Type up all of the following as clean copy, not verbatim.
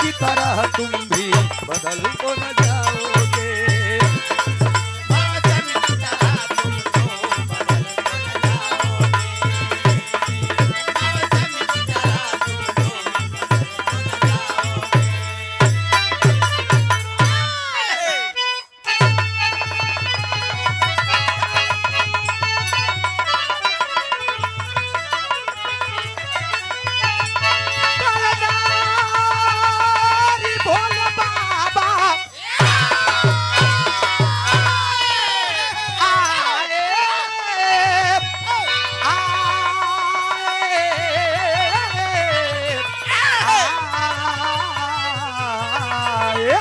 की तरह तुम भी बदल तो न जाओगे। मौसम की तरह तुम बदल तो न जाओगे। मौसम की तरह तुम बदल तो बलदारी भोले बाबा आए, आए, आए।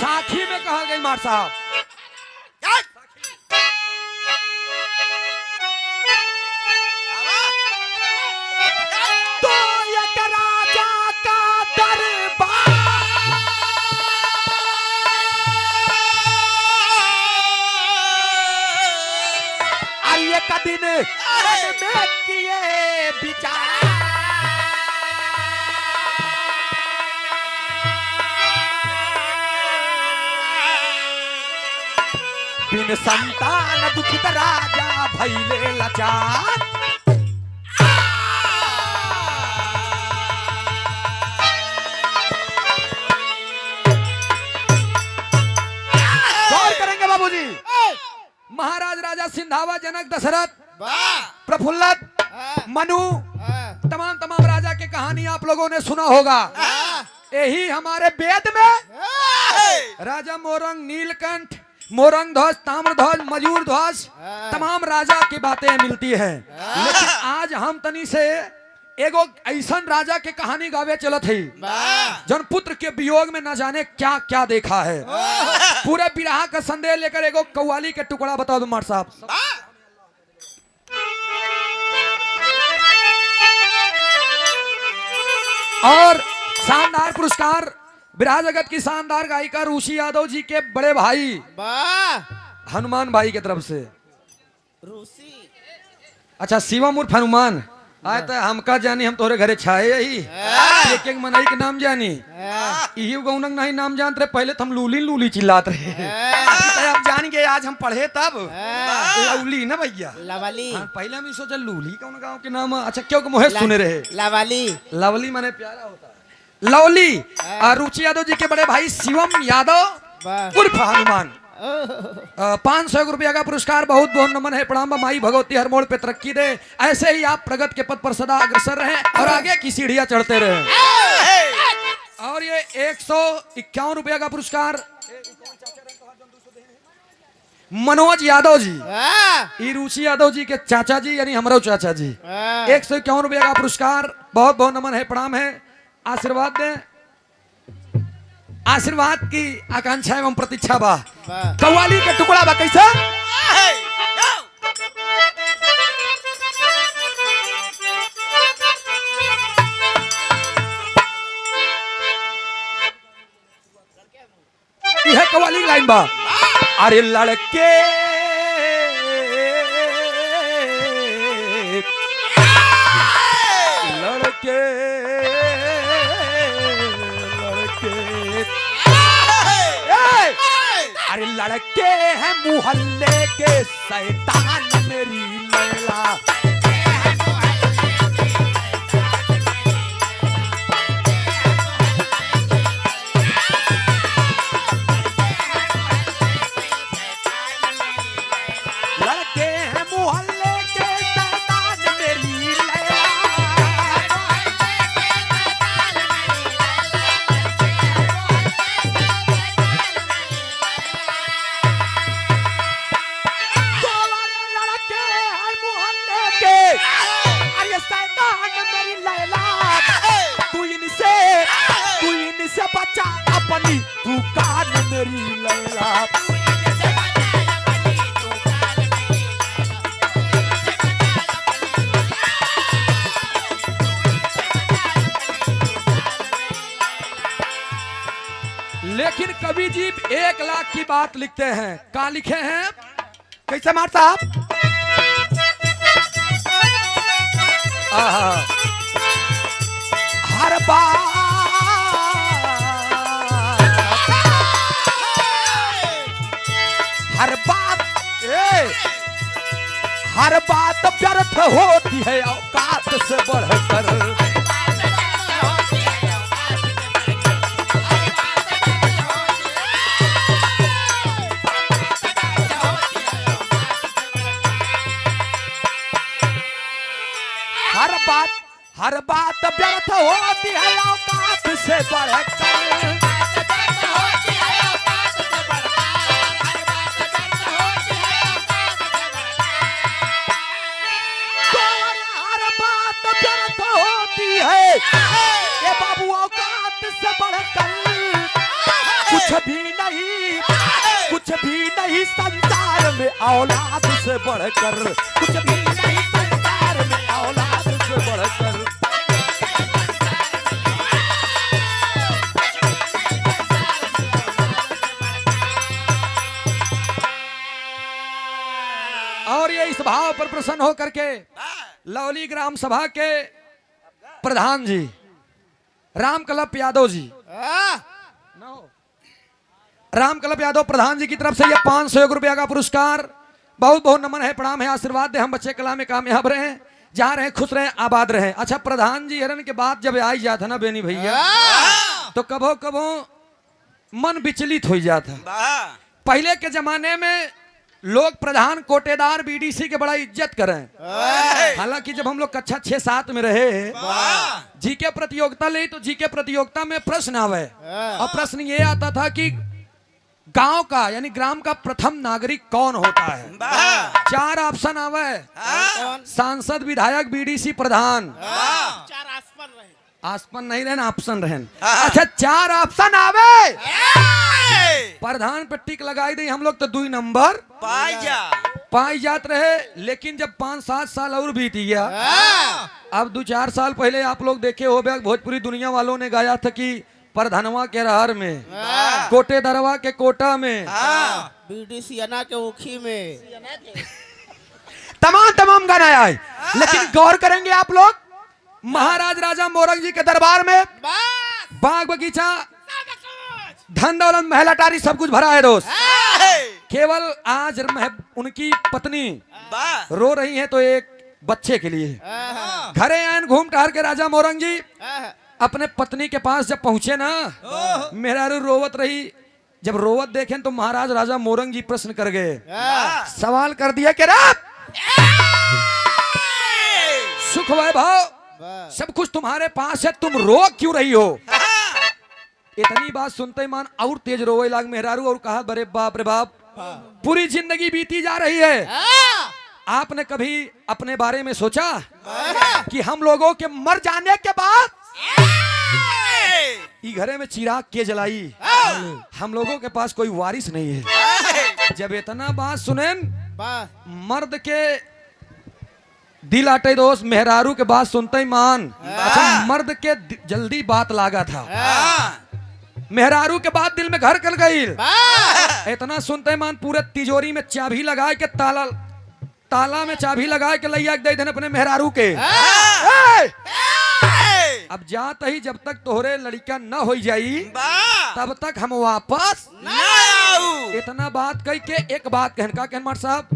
साखी में कहा गई मार साहब, तो एक राजा का दरबार, और एक दिन मन में किए विचार, बिन संतान दुखित राजा भइले लाचार। गौर करेंगे बाबूजी, महाराज राजा सिंधावा, जनक, दशरथ, प्रफुल्लत, मनु, तमाम तमाम राजा की कहानी आप लोगों ने सुना होगा। यही हमारे वेद में राजा मोरंग, नीलकंठ, मोरंग ध्वज, ताम्रध्वज, मयूर ध्वज, तमाम राजा की बातें मिलती हैं। लेकिन आज हम तनी से एगो ऐसन राजा के कहानी गावे चलत है जन पुत्र के वियोग में न जाने क्या क्या देखा है। पूरे बिरहा का संदेश लेकर एगो कव्वाली के टुकड़ा बता दो मार साहब। और शानदार पुरस्कार बिरहा जगत की शानदार गायिका रूसी यादव जी के बड़े भाई हनुमान भाई की तरफ से। रूसी अच्छा, शिवम उर्फ हनुमान आए तो हमका जानी, हम तोरे घरे छाए यही एक एक मनई के नाम जानी, यही गौनक नहीं नाम जानते रहे। पहले तो हम लूली लूली चिल्लात रहे, तो अब जान गए, आज हम पढ़े तब लवली ना भैया, लवली। हाँ, पहले हम सोचा लूली कौन गाँव के नाम। अच्छा, क्यों मोहे सुने रहे लवली, लवली माने प्यारा होता है। लवली रुचि यादव जी के बड़े भाई शिवम यादव उर्फ हनुमान, 500 रुपया का पुरस्कार। बहुत बहुत नमन है, प्रणाम। माई भगवती हर मोड़ पे तरक्की दे, ऐसे ही आप प्रगति के पथ पर सदा अग्रसर रहें और आगे की सीढ़ियां चढ़ते रहें। और ये 151 रुपया का पुरस्कार मनोज यादव जी, ये रुचि यादव जी के चाचा जी, यानी हमारा चाचा जी, 151 रुपया का पुरस्कार। बहुत बहुत नमन है, प्रणाम है। आशीर्वाद दें, आशीर्वाद की आकांक्षा एवं प्रतीक्षा बा। कव्वाली के टुकड़ा बा कैसा? यह कव्वाली लाइन बा। अरे लड़के लड़के अरे लड़के हैं मोहल्ले के शैतान मेरी लैला। लड़के हैं मोहल्ले के शैतान मेरी लैला। बचा अपनी दुकान मेरी लैला। लेकिन कवि जी 1 लाख की बात लिखते हैं। कहाँ लिखे हैं? कैसे मार साहब? आहा। हर बात हर बात व्यर्थ होती है औकात से बढ़कर। हर बात व्यर्थ होती है औकात से बढ़कर। ये बाबू औकात से बढ़कर कुछ भी नहीं संसार में औलाद से बढ़कर, कुछ भी नहीं संसार में औलाद से बढ़कर। और ये इस भाव पर प्रसन्न होकर के लवली ग्राम सभा के प्रधान जी रामकल्लभ यादव जी, रामकल्लभ यादव प्रधान जी की तरफ से ये 500 रुपया का पुरस्कार। बहुत बहुत नमन है, प्रणाम है, आशीर्वाद दे। हम बच्चे कला में कामयाब रहे, जा रहे, खुश रहे, आबाद रहे। अच्छा, प्रधान जी हरन के बाद जब आई जाता ना बेनी भैया, तो कभो कभो मन विचलित हो जाता। पहले के जमाने में लोग प्रधान कोटेदार बीडीसी के बड़ा इज्जत करें। हालांकि जब हम लोग कक्षा 6-7 में रहे, जीके प्रतियोगिता ले तो जीके प्रतियोगिता में प्रश्न आवे, और प्रश्न ये आता था कि गांव का यानी ग्राम का प्रथम नागरिक कौन होता है। 4 ऑप्शन आवे, सांसद, विधायक, बीडीसी, प्रधान। 4 आसपन नहीं रहना, ऑप्शन रहन। अच्छा, 4 ऑप्शन आवे, प्रधान पे टिक लगाई दी, हम लोग तो 2 नंबर पाई जात रहे। लेकिन जब 5-7 साल और बीत गया, अब 2-4 साल पहले आप लोग देखे हो, भोजपुरी दुनिया वालों ने गाया था कि प्रधानवा के रहर में, कोटे दरवा के कोटा में, बीडीसी अना के ऊखी में, तमाम गाना आए। लेकिन गौर करेंगे आप लोग, महाराज राजा मोरंग जी के दरबार में बाग बगीचा, धन दौलत, महल अटारी सब कुछ भरा है दोस्त। केवल आज उनकी पत्नी रो रही है तो एक बच्चे के लिए। घरे आए घूम टहर के राजा मोरंग जी अपने पत्नी के पास जब पहुंचे ना, मेहरारू रोवत रही। जब रोवत देखे तो महाराज राजा मोरंग जी प्रश्न कर गए, सवाल कर दिया कि सुख वैभव सब कुछ तुम्हारे पास है, तुम रो क्यों रही हो? इतनी बात सुनते ही मान और तेज रोवे लाग मेहरारू और कहा, बड़े बाप रे बाप, पूरी जिंदगी बीती जा रही है, आपने कभी अपने बारे में सोचा कि हम लोगों के मर जाने के बाद ई घरे में चिराग के जलाई, हम लोगों के पास कोई वारिस नहीं है। जब इतना बात सुने, मर्द के दिल आटे दोस्त, मेहरारू के बात सुनते ही मान, अच्छा मर्द के जल्दी बात लागा था, मेहरारू के बाद दिल में घर कर गई। इतना सुनते मान पूरे तिजोरी में चाबी लगा के ताला में चाबी लगा के लैया दे देने अपने मेहरारू के। अब जात ही जब तक तोहरे लड़का न हो जाई तब तक हम वापस न आऊ। इतना बात कही के एक बात कहन का कहन मार साहब,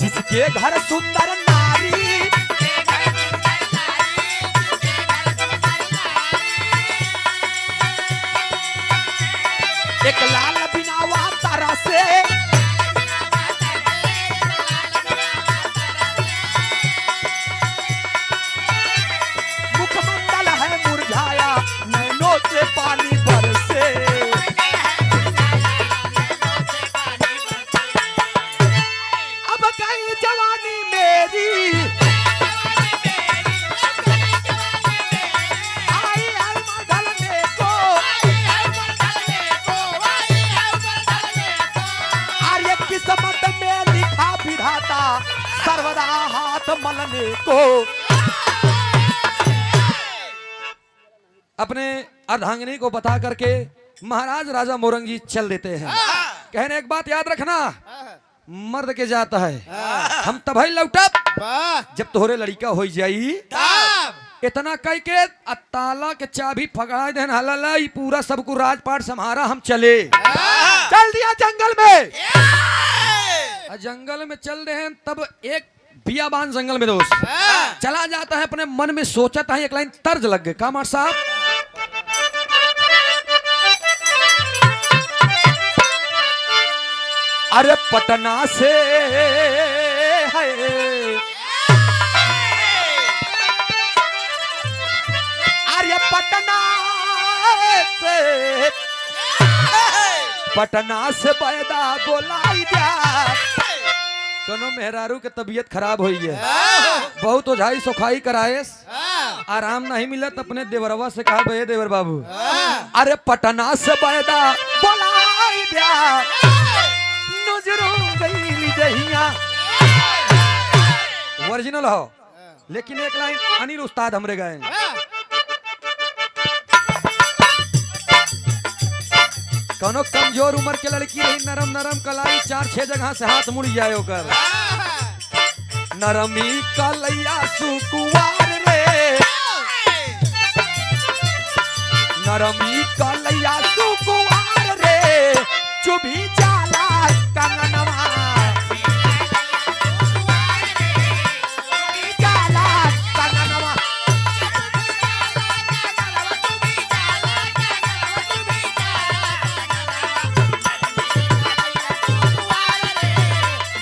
जिसके घर सुंदर नारी, एक लाल बिनावा तारा से, मुखमंडल है मुरझाया, नैनों से पानी बरसे। अब गई जवानी मेरी, आई है मगलने को, आर्य किस्मत में लिखा विधाता, सर्वदा हाथ मलने को। अपने अर्धांगिनी को बता करके महाराज राजा मोरंगी चल देते हैं। कहने एक बात याद रखना, मर्द के जाता है हम तभी लौटब जब तोहरे लड़का हो जाई। इतना कह के ताला के चाबी पकड़ा देन हलला पूरा सबको राजपाट संहारा हम चले। चल दिया जंगल में। जंगल में चल रहे हैं तब एक बियाबान जंगल में दोस्त चला जाता है, अपने मन में सोचता है, एक लाइन तर्ज लग गए। कामर साहब अरे पटना से है अरे पटना से पैदा बोलाई जा। कोनो मेहरारू के तबीयत खराब हुई है, बहुत ओझाई सोखाई कराए, आराम नहीं मिलत। अपने देवरवा से कहा भे देवर बाबू अरे पटना से पैदा बोलाई जा। ओरिजिनल हो लेकिन एक लाइन अनिल उस्ताद हमरे गए। कोनो कमजोर उम्र के लड़की रही, नरम नरम कलाई, 4-6 जगह से हाथ मुड़ जाए ओकर। नरमी कलैया सुकुवार रे, नरमी कलैया सुकुवार रे, चुभी जाला कंगनवा, जाला कंगनवा।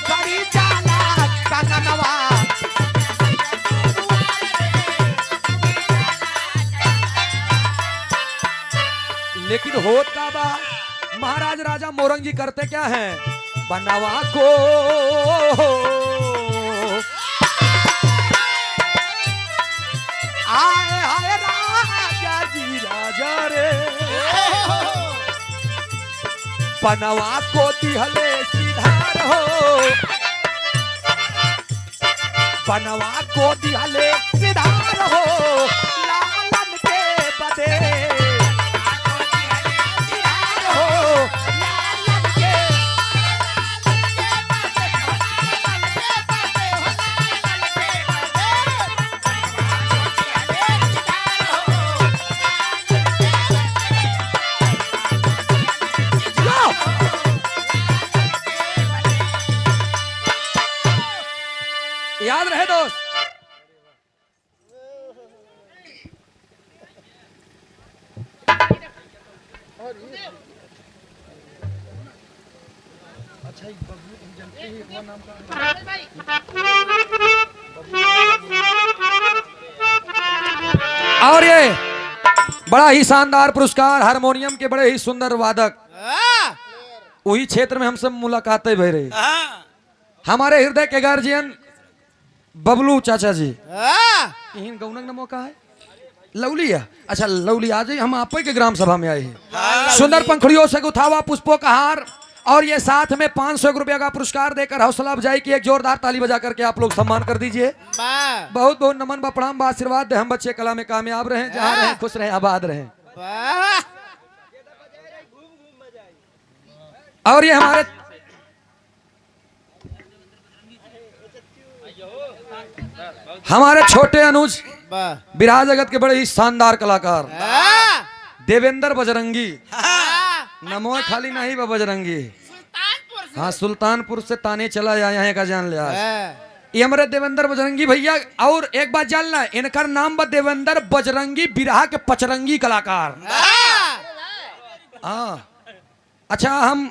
बड़ी जाला कंगनवा। लेकिन होता बा महाराज राजा मोरंगी करते क्या है, बनवा को आए हाय राजा जी राजा रे, बनवा को दिहले सिधार हो, बनवा को दिहले सिधार हो, लालन के बदे याद रहे दोस्त। और ये बड़ा ही शानदार पुरस्कार, हारमोनियम के बड़े ही सुंदर वादक, वही क्षेत्र में हमसे मुलाकातें भई रही। हमारे हृदय के गार्जियन बबलू चाचा जी, इन गौनक नमो का है लवली है। अच्छा लवली आज हम आप के ग्राम सभा में आए हैं। सुंदर पंखुड़ियों से गुथावा पुष्पों का हार और ये साथ में 500 रुपया का पुरस्कार देकर हौसला अफजाई की एक जोरदार ताली बजा करके आप लोग सम्मान कर दीजिए। बहुत बहुत नमन बा प्रणाम बा आशीर्वाद दे, हम बच्चे कला में कामयाब रहें, जहाँ रहें खुश रहें आबाद रहें। और ये हमारे छोटे अनुज बिरहा जगत के बड़े ही शानदार कलाकार देवेंद्र बजरंगी, नमो खाली नहीं बा बजरंगी, हाँ सुल्तानपुर से ताने चला यहाँ का जान लिया। ये हमारे देवेंद्र बजरंगी भैया, और एक बात जानना इनका नाम बा देवेंद्र बजरंगी, बिरहा के पचरंगी कलाकार। हाँ अच्छा, हम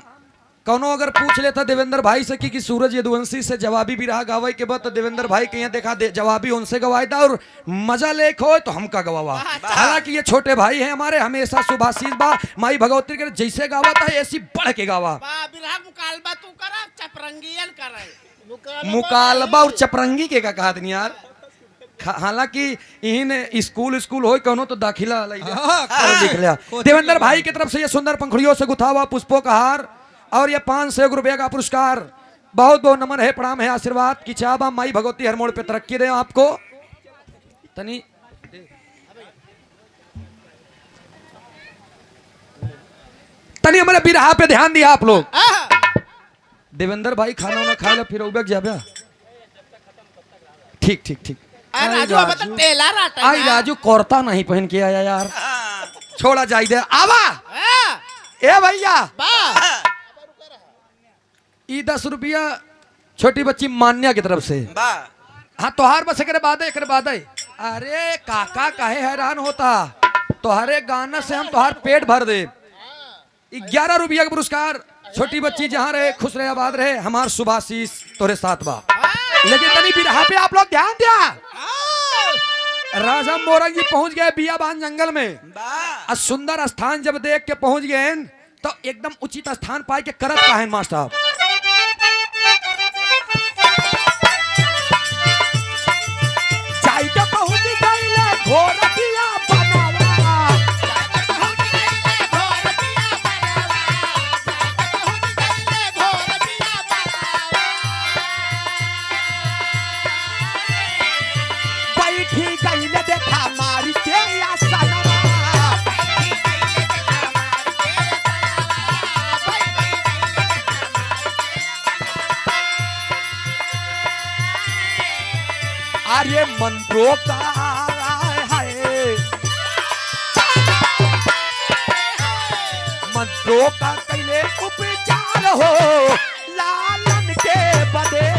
कौनो अगर पूछ लेता देवेंद्र भाई से कि सूरज यदुवंशी से जवाबी भी रहा गावे के बाद, तो देवेंद्र भाई के यहाँ देखा जवाबी उनसे गवाए था, और मजा लेख हो तो हमका गवावा। हालांकि ये छोटे भाई हैं हमारे, हमेशा सुभाषिस बा माई भगवती के जैसे गावा था ऐसी बढ़ के गावा। मुकालबा और चपरंगी के का कहा यार। हालांकि इन स्कूल हो कौनो तो दाखिला लिख लिया। देवेंद्र भाई की तरफ से ये सुंदर पंखुड़ियों से गुथा हुआ पुष्पों का हार और ये 500 रुपये का पुरस्कार बहुत बहुत नमन है, प्रणाम है, आशीर्वाद की चाबा माई भगवती हर मोड़ पे तरक्की दे आपको। तनी तनी हमारे बिरहा पे ध्यान दिया आप लोग। देवेंद्र भाई खाना वाना खा लो फिर उबक जाबे। ठीक ठीक ठीक। राजू अब तक तेला राटा आई राजू कुर्ता नहीं पहन के आया यार, छोड़ा जाई दे आवा। ए भैया ई 10 रुपया छोटी बच्ची मान्या की तरफ से। हाँ तोहार बस एक बाद है। अरे काका काहे हैरान होता, तोहारे गाना से हम तोहार पेट भर दे। 11 रुपया का पुरस्कार, छोटी बच्ची जहाँ रहे खुश रहे आबाद रहे, हमार सुभाशीष तोरे साथ बा। लेकिन तनी बिरहा पे आप लोग ध्यान दिया। राजा मोरंग जी पहुंच गए बियाबान जंगल में। सुंदर स्थान जब देख के पहुंच गए तो एकदम उचित स्थान पाए के करत का है मास्टर साहब। चाय के पहुंच गईले घोरटिया बनावा। बैठी गईले देखा मारी के आसनवा। अरे मंत्रों का है, मंत्रों का कैले उपचार हो लालन के बदे।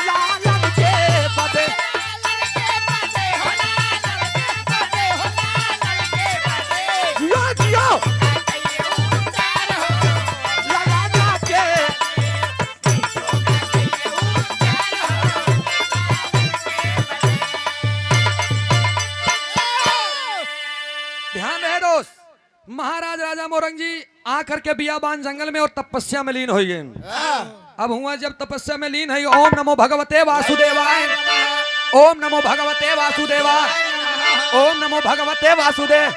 लालन के बदे जियो जियो लालन के। ध्यान रहे दोस्त, महाराज राजा मोरंग जी आकर के बियाबान जंगल में और तपस्या में लीन हो गए। अब हुआ जब तपस्या में लीन है, ओम नमो भगवते वासुदेवाय, ओम नमो भगवते वासुदेवाय, ओम नमो भगवते वासुदेव।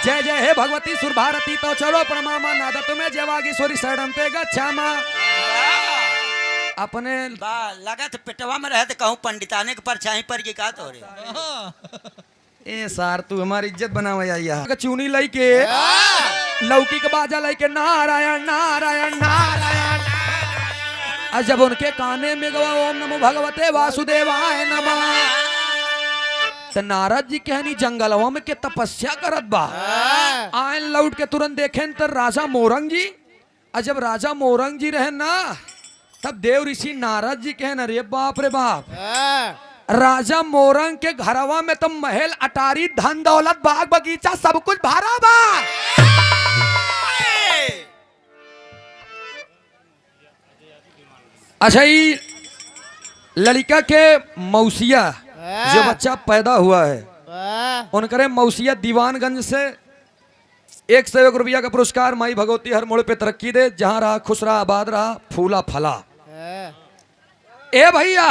जय जय हे भगवती सुर भारती तो चलो प्रणमा नादा तुम्हें जयवागीश्वरी शरणम ते गच्छामा। अपने लगा तो पेटवा में रहे तो कहूँ पंडिताने के परछाई पर के का तो रे। ए सार तू हमारी इज्जत बनावे यार। चूनी लाई के लौकी के बाजा लाई के नारायण नारायण नारायण। और जब उनके काने में गवा ओम नमो भगवते वासुदेवाय नमः, तो नारद जी कहनी जंगलवा में के तपस्या करत बा। आए लौट के तुरंत देखे तो राजा मोरंग जी। और जब राजा मोरंग जी रहे ना तब देव ऋषि नारद जी कहन अरे बाप रे बाप, राजा मोरंग के घरवा में तो महल अटारी धन दौलत बाग बगीचा सब कुछ भरा बा। अच्छा ये लड़का के मौसिया जो बच्चा पैदा हुआ है उनकरे मौसिया दीवानगंज से 101 रुपया का पुरस्कार माई भगवती हर मोड़ पे तरक्की दे, जहां रहा खुश रहा आबाद रहा फूला फला। ए भैया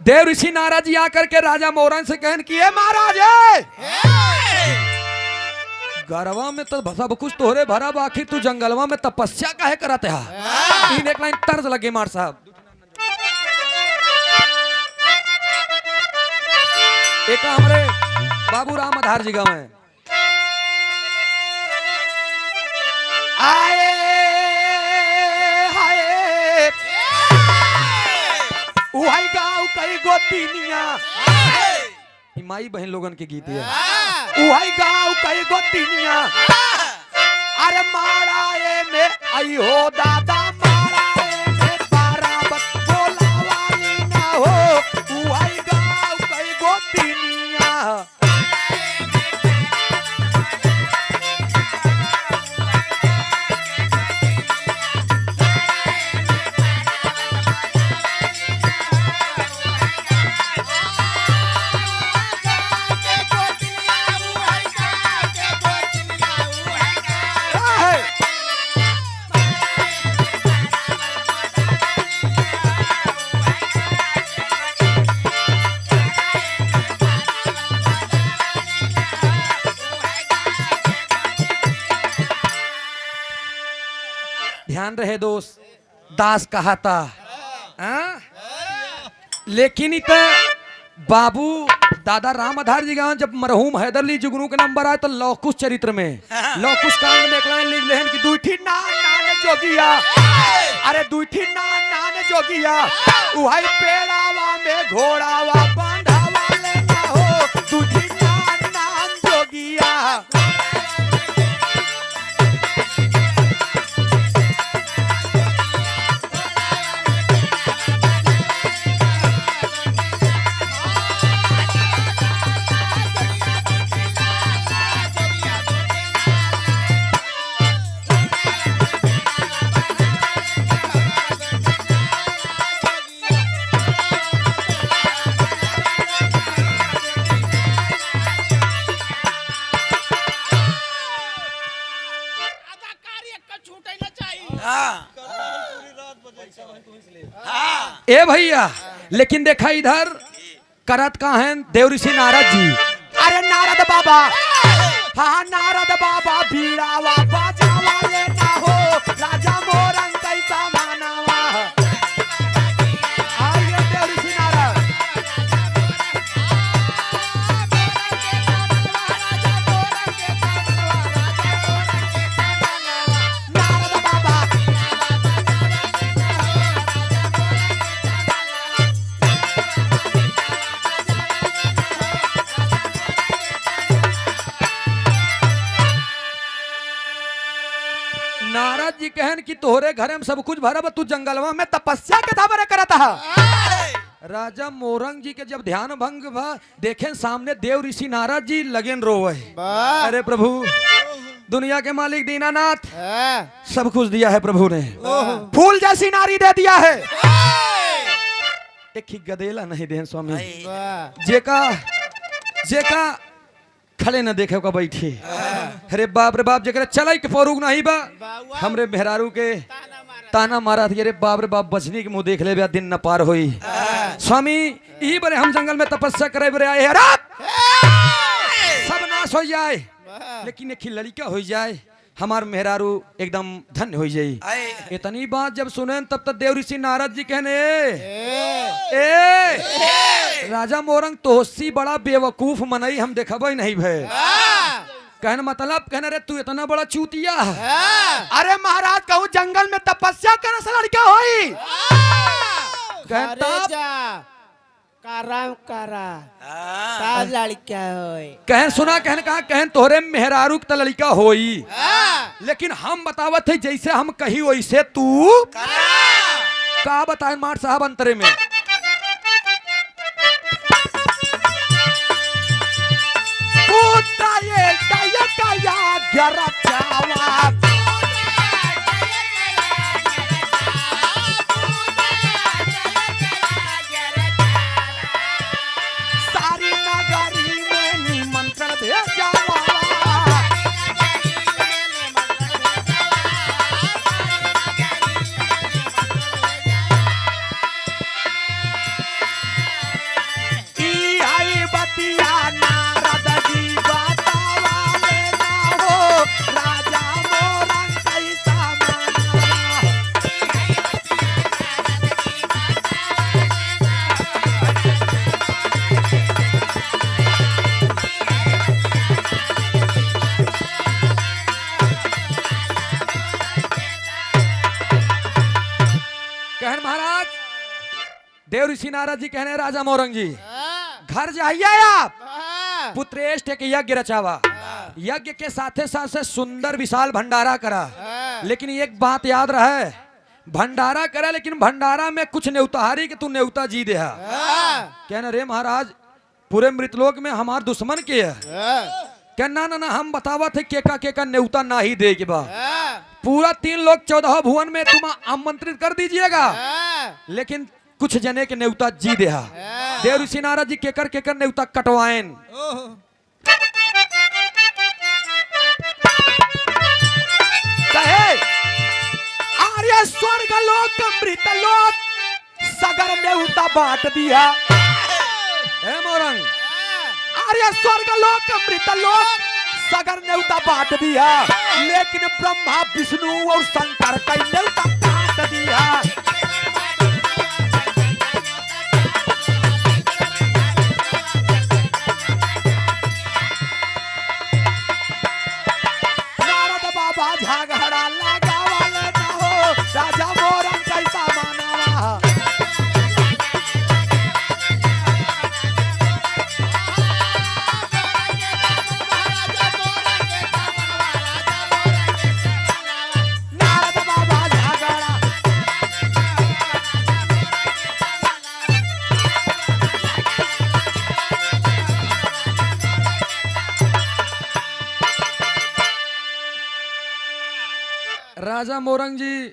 देव ऋषि नारद जी आकर के राजा मोरंग से कहन किए महाराज गरवा में तो सब कुछ तोहरे भरा बाकी तू जंगलवा में तपस्या काहे करत है। तीन एक लाइन तर्ज लगे मार साहब। एक हमारे बाबू राम आधार जी गाँव है। आए हाय उहाई गाँव कई गोतिनिया, माई बहन लोगन के गीत है। उहाई गाँव कई गोतिनिया, अरे माराए में आई हो दादा माराए में बाराबत बोलावाली ना हो। उहाई गाँव कई गोतिनिया, जान रहे दोस्त दास कहा था हाँ? लेकिन इत बाबू दादा राम आधार जी गाँव जब मरहूम हैदरली जुगनू के नंबर आए तो लौकुश चरित्र में लौकुश कांड में एक लाइन लिख लेहन कि दुईठी नान जोगिया अरे दुईठी नान जोगिया उहाई पेड़ावा में घोड़ावा बांधावा लेना हो दुईठी नान जोगिया हाँ हाँ ए भैया लेकिन देखा इधर करत का है देव ऋषि नारद जी अरे नारद बाबा हाँ नारद बाबा बीड़ावा बाजावा लेना हो राजा मोरंग कैसा मानावा आइए देव ऋषि नारद नारद बाबा नारद जी कहन कि तोहरे घरे में सब कुछ भरब तू जंगलवा में तपस्या के धाबरे करत हा राजा मोरंग जी के जब ध्यान भंग भा देखें सामने देव ऋषि नारद जी लगेन रोवे अरे प्रभु दुनिया के मालिक दीनानाथ सब कुछ दिया है प्रभु ने फूल जैसी नारी दे दिया है एक ही गदेला नहीं दे स्वामी जेका जेका खड़े न देखे का बैठी अरे बाप रे बाप जरा चलाई के फरूक नहीं बा हमरे मेहरारू के ताना मारा थी अरे बाप रे बाप बचनी के मुंह देख ले दिन न पार होई स्वामी यही बरे हम जंगल में तपस्या करे बरे आए सब नाश हो जाए लेकिन एक लड़का हो जाए हमार मेहरारू एकदम धन्य हो जाये इतनी बात जब सुने तब तक देव ऋषि नारद जी कहने ए राजा मोरंग तोसी बड़ा बेवकूफ मनई हम देखब नहीं भे कहने मतलब कहने रे तू इतना बड़ा चूतिया अरे महाराज कहूँ जंगल में तपस्या करने से लड़का होई कहता कराम करा हाँ लड़का होय कहन सुना कहन कहा कहन तोहरे मेहरारू का लड़का होई लेकिन हम बतावत है जैसे हम कही वैसे तू का बताए मार साहब अंतरे में सारी नगरी में निमंत्रण भेजा महाराज देव ऋषि नारद जी कहने राजा मोरंग जी घर जाइए आप पुत्रेष्ठ एक यज्ञ रचावा यज्ञ के साथे साथ से सुंदर विशाल भंडारा करा लेकिन एक बात याद रहे भंडारा करा लेकिन भंडारा में कुछ न्योताहारी के तू न्योता जी दे कहने रे महाराज पूरे मृतलोक में हमार दुश्मन के है क्या ना ना ना हम बतावा थे केका न्योता ना ही दे के बा पूरा 3 लोग 14 भुवन में तुम आमंत्रित कर दीजिएगा लेकिन कुछ जने के न्योता जी दे देव ऋषि नारद जी केकर न्योता कटवाएन कहे आर्य स्वर्ग लोक मृत लोक सगर न्योता बांट दिया हे मोरंग आर्य स्वर्ग लोक मृत लोक सगर न्योता बांट दिया, लेकिन ब्रह्मा विष्णु और शंकर का न्योता काट दिया। नारद बाबा झगड़ा लगावले ना हो, राजा मोरन कैसा मानावा। नारद बाबा झगड़ा राजा मोरंग जी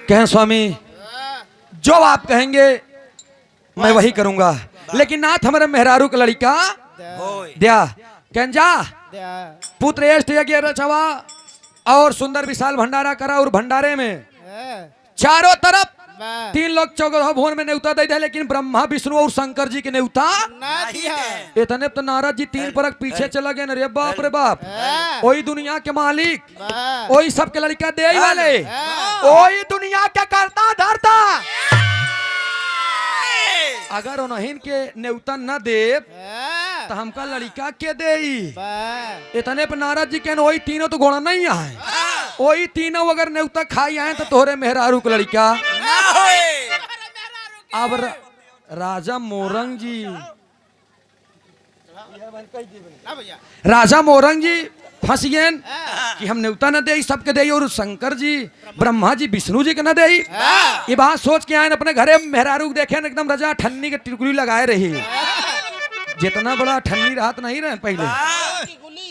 कहें स्वामी जो आप कहेंगे मैं वही करूंगा, लेकिन नाथ हमारे मेहरारू का लड़का होय दिया कहन जा पुत्र एष्ट यज्ञ रचवा और सुंदर विशाल भंडारा करा। और भंडारे में चारों तरफ 3 लोग 14 भुवन में न्योता दे दे, लेकिन ब्रह्मा विष्णु और शंकर जी के न्योता नहीं है। इतने तो नारद जी 3 परक पीछे चला गए। अरे बाप रे बाप, वही दुनिया के मालिक, वही सबके लड़का दे वाले, वही दुनिया के करता धरता। अगर उन्हीं के न्योता न दे तो हमका लड़का के दे। इतने पर नारद जी के वही तीनों तो घोड़ा नहीं आए, वही तीनों अगर न्योता खाई आए तो तोहरे मेहरारू का लड़का ना होय। अब राजा मोरंग जी फंस गए कि हम न्योता न दे, सबके दे। और शंकर जी ब्रह्मा जी विष्णु जी के न दे। ये बात सोच के आए अपने घरे मेहरारू देखे न एकदम राजा ठन्नी के टिकुली लगाए रही। जितना बड़ा ठन्नी रात नहीं रहे पहले,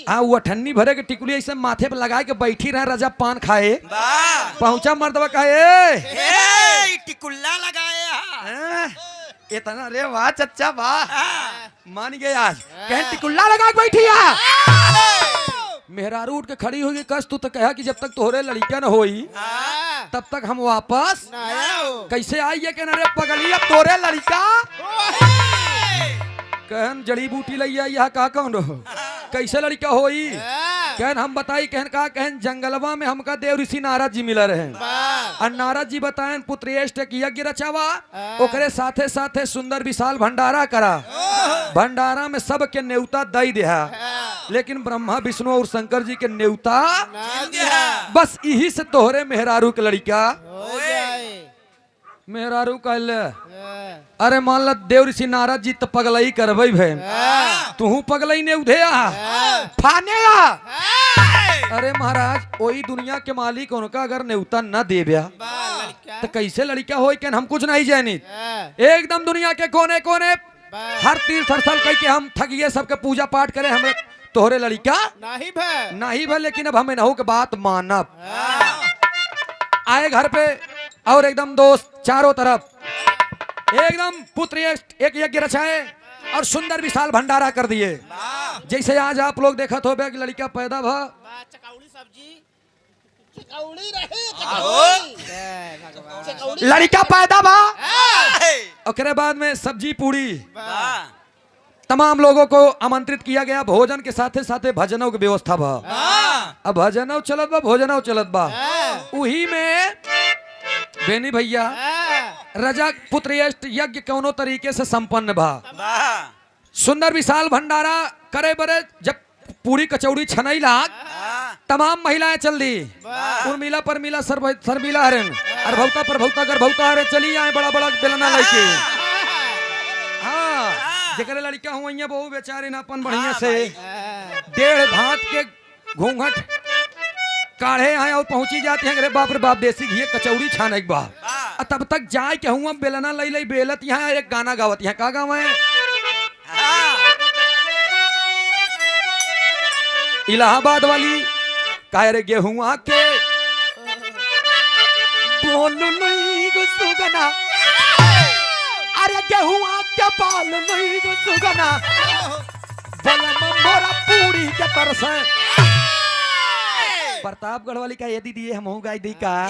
हाँ वो ठन्नी भरे के टिकुली ऐसे माथे पे लगा के बैठी रहे, राजा पान खाए। पहुंचा मर्दवा कहे टिकुल्ला लगाए इतना रे वाह चच्चा वाह मान गए। आज कहे टिकुल्ला लगा के बैठी है। मेहरारू उठ के खड़ी होगी, कस तू तो कहा कि जब तक तोहरे लड़का न होई तब तक हम वापस कैसे आई है। कहना रे पगली अब तोरे लड़का कहन जड़ी बूटी लैया यहाँ का कौन हो, कैसे लड़का होई। कहन हम बताई कहन का कहन जंगलवा में हमका देव ऋषि नारद जी मिला रहे। और नारद जी बताएं पुत्र एष्ट यज्ञ रचावा, ओकरे साथे साथे सुंदर विशाल भंडारा करा। भंडारा में सब के न्योता दई दिया, लेकिन ब्रह्मा विष्णु और शंकर जी के न्योता बस यही से तोहरे मेहरारू के लड़का मेहरारू कहले। अरे मान ला देव ऋषि नारद जी तो पगलई करबई भे, तू पगलई ने उधे फाने अरे महाराज वही दुनिया के मालिक उनका अगर न्योता न देव्या तो कैसे लड़का हो। क्या हम कुछ नहीं जानी, एकदम दुनिया के कोने कोने हर तीर्थ स्थल कह के हम ठगिए सबके पूजा पाठ करे। हम तोहरे लड़का नहीं भे, लेकिन अब हमें नहु के बात मानब। आए घर पे और एकदम दोस्त चारों तरफ एकदम पुत्र एक यज्ञ रचाए और सुंदर विशाल भंडारा कर दिए। जैसे आज आप लोग देखा हो कि लड़का पैदा भा लड़का पैदा भा, ओकरे बाद में सब्जी पूड़ी तमाम लोगों को आमंत्रित किया गया। भोजन के साथे साथे भजनों की व्यवस्था बा। अब भजनों चलत बा, भोजनों चलत बा। उही में बेनी भैया राजा पुत्र यज्ञ कौनो तरीके से संपन्न बा। सुंदर विशाल भंडारा करे बरे जब पूरी कचौड़ी छनई लाग तमाम महिलाएं चल दी। उर्मिला परमिला सरमिला हरन अरभौता प्रभौता गर्भौता हरे चली आए बड़ा बड़ा बेलना लेके। हाँ जकरे लड़का हुआ बहु बेचारे न अपन बढ़िया से 1.5 भात के घूंघट काढ़े आए और पहुंची जाते हैं। अरे बाप रे बाप देसी घी कचौड़ी छाने के बाद तब तक जाए के हुआ बेलना लई बेलत यहाँ एक गाना गावत यहाँ का गाँव है इलाहाबाद वाली कह रे गेहुआ के बोल नहीं गो सुगना, अरे गेहुआ के बाल नहीं गो सुगना, बलम मोरा पूरी के तरस प्रतापगढ़ वाली का ये दीदी हम गाय दी का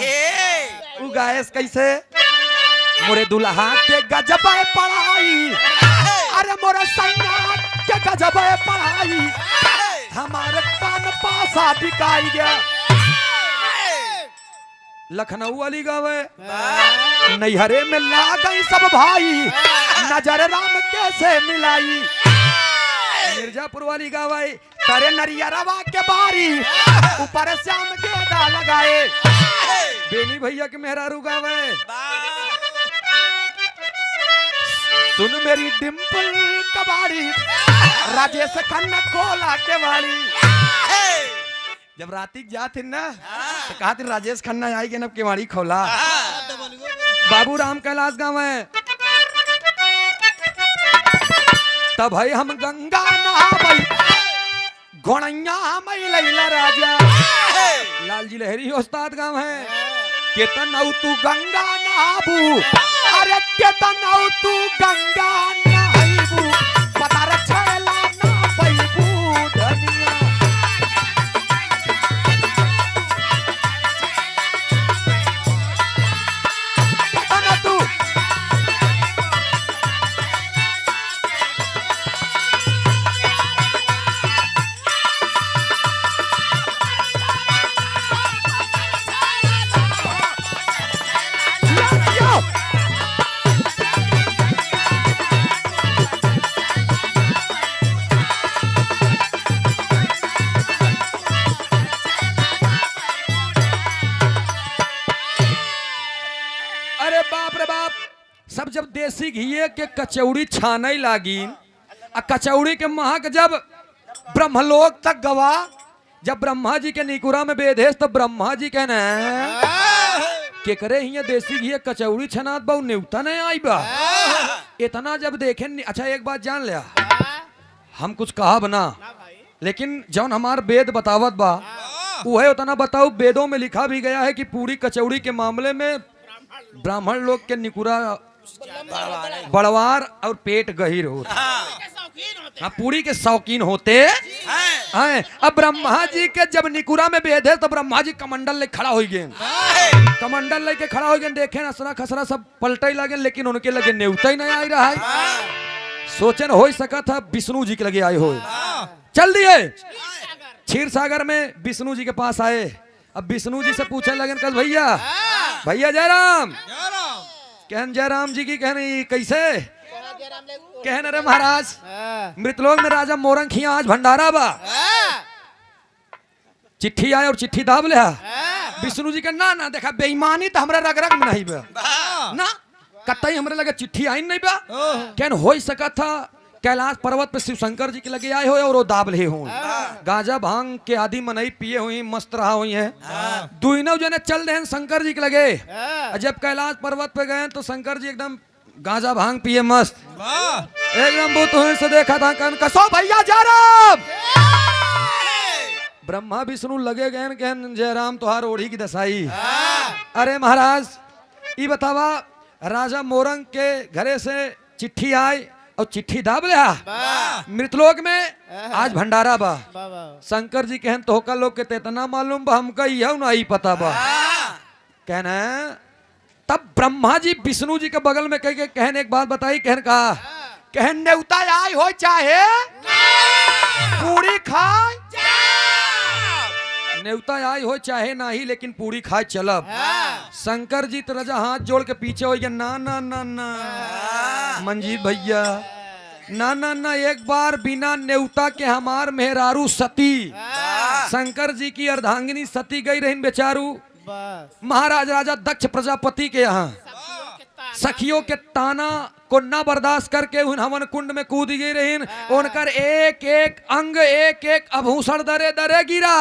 उ गायस कैसे मोरे दुल्हा के गजब पढ़ाई, अरे मोरा सैया के गजब पढ़ाई हमारे कान पासा बिकाई गया। लखनऊ वाली गावे नैहरे में ला गई सब भाई नजर राम कैसे मिलाई। मिर्जापुर वाली गावे तारे नरियरवा के बारी ऊपर श्याम गेंदा लगाए। बेनी भैया के मेहरारू गावे सुन मेरी डिम्पल कबाड़ी राजेश खन्ना कोला के वाली। जब रातिक जाते ना तो कहा थी राजेश खन्ना आएगी ना केवाड़ी खोला। बाबू राम कैलाश गाँव है तब भाई हम गंगा नहाबई घोड़ैया मैला राजा। लाल जी लहरी उस्ताद गाँव है केतन तू गंगा नहाबू अरे केतन तू गंगा नहाबू पता रखेला ना पैबू धनिया। तू सब जब देसी घी के कचौड़ी छाने लागी आ कचौड़ी के महक जब ब्रह्मलोक तक गवा। जब ब्रह्मा जी के निकुरा में बेदेश तो ब्रह्मा जी कहना के करे हिया देसी घी कचौड़ी छनात बा न्यूता नहीं आई बा। इतना जब देखे अच्छा एक बात जान लिया हम कुछ कहा बना लेकिन जौन हमार वेद बतावत बा वो है उतना बताओ। वेदों में लिखा भी गया है कि पूरी कचौड़ी के मामले में ब्राह्मण लोग के निकुरा बड़वार और पेट गहीर होते हाँ पूरी के शौकीन होते हैं। अब ब्रह्मा जी के जब निकुरा में बेधे तो ब्रह्मा जी कमंडल ले खड़ा हो गए। कमंडल लेके खड़ा हो गए देखे नसरा खसरा सब पलटे लगे लेकिन उनके लगे न्योता ही नहीं आई रहा है। सोचन हो सका था विष्णु जी के लगे आए हो चल दिए क्षीर सागर में विष्णु जी के पास आए। अब विष्णु जी से पूछने लगे कल भैया भैया जयराम कहन जयराम जी की कहनी कैसे कहन अरे महाराज मृतलोक में राजा मोरंग खिया आज भंडारा बा चिट्ठी आए और चिट्ठी दाब लिया। विष्णु जी का ना देखा बेईमानी तो हमरा रग रग में नहीं बा ना कतई हमरे लगे चिट्ठी आई नहीं बा कहन हो सका था कैलाश पर्वत पे शिव शंकर जी के लगे आए हो और वो दाब ले हो गांजा भांग के आदि मनई पिए हुई मस्त रहा हुई है। दुइनों जने चल रहे शंकर जी के लगे। जब कैलाश पर्वत पे गए तो शंकर जी एकदम गांजा भांग पिए मस्त एकदम बुत से देखा था कन कसो भैया जयराम। ब्रह्मा विष्णु लगे गए कहन जयराम तुहार ओढ़ी की दसाई। अरे महाराज ये बतावा राजा मोरंग के घरे से चिट्ठी आई और चिट्ठी दाब लिया मृतलोक में आज भंडारा बा। शंकर जी कहन तो लोग के तेतना मालूम बा हमका यह नहीं पता बा कहना। तब ब्रह्मा जी विष्णु जी के बगल में कह के कहन एक बात बताई कहन कहा कहन न्योता आई हो चाहे पूरी खाए न्योता आई हो चाहे नहीं लेकिन पूरी खाए चलब। शंकर जी तरजा हाथ जोड़ के पीछे हो गया ना ना ना ना मंजीत भैया ना एक बार बिना न्योता के हमार मेहरारू सती शंकर जी की अर्धांगिनी सती गई रही बेचारू महाराज राजा दक्ष प्रजापति के यहाँ सखियों के ताना को न बर्दाश्त करके उन हवन कुंड में कूद गई रही। उनकर एक एक अंग एक एक आभूषण दरे दरे गिरा।